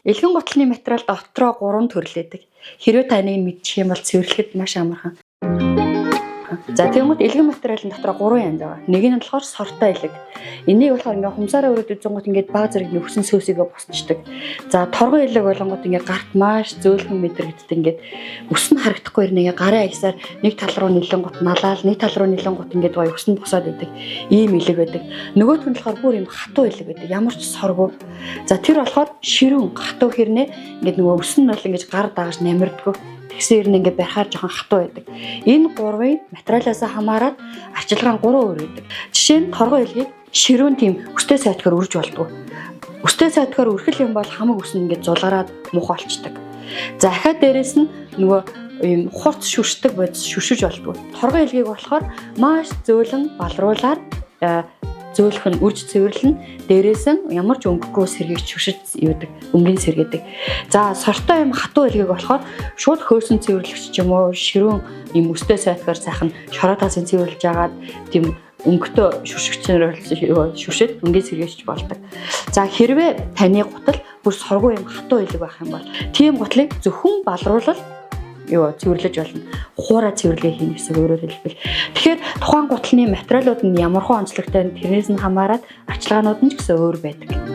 Элгэн гутлын материал дотроо 3 төрлөдөг. Хэрвээ та энийг мэдчих юм бол цэвэрлэхэд маш амархан. За тэгмэд элгэн материалын дотроо 3 янз байгаа. Нэг нь болохоор сортой элэг. Энийг болохоор ингээ хумсаараа өрөөд үзэнгүүт ингээд баг зэрэг нөхсөн сөсийгөө босчдаг. За торгон элэг болгонгууд ингээ гарт маш зөөлхөн мэдрэгддэг ингээд өс нь харагдахгүй ингээ гарын аясаар нэг тал руу нилэн гут налаад нэг тал руу нилэн гут ингээд гоё өс нь босоод идэг. Ийм элэг байдаг. Нөгөөх нь болохоор бүр юм хатуу элэг байдаг. Ямар ч соргүй. За тэр болохоор ширүүн хатуу хэрнээ ингээд нөгөө өс нь бол ингээд гар дагаж намирдгөө. Тэгсээр нь ингээ барихаар жоохон хатуу байдаг. Энэ гурвын материалаас хамаарат арчилгаан 3 өөр байдаг. Жишээ нь торгон элгийг ширүүн тийм өстэй сайтгаар өрж болдог. Өстэй сайтгаар өрхөл юм бол хамаг өс нь ингээ зулгараад мух олчдаг. За ахаад дээрэс нь нөгөө юм хурц шүршдэг бодис шүршиж болдог. Торгон элгийг болохоор маш зөөлөн балруулаад зөөлхөн үрж цэвэрлэн дээрээс нь ямар ч өнгөгүй сэргийг шүшиж юудаг өнгийн сэргээдэг. За сортой юм хатуу элгийг болохоор шууд хөөсөн цэвэрлэгч ч юм уу ширүүн юм өстэй сайтгаар сайхан шороотаасын цэвэрлж агаад тийм өнгөтэй шүшгчээр шүшээд өнгийн сэргээч болдог. За хэрвээ таны гутал бүр соргүй юм хатуу элэг байх юм бол тийм гутлыг зөвхөн балруулал цэвэрлэж болно. Хуурай цэвэрлэгээ хийнэ гэсэн өөрөөр хэлбэл. Тэгэхээр тухайн гутлын материалууд нь ямар хөө онцлогтой тэрнээс нь хамаарат арчилгаанууд нь ч гэсэн өөр байдаг.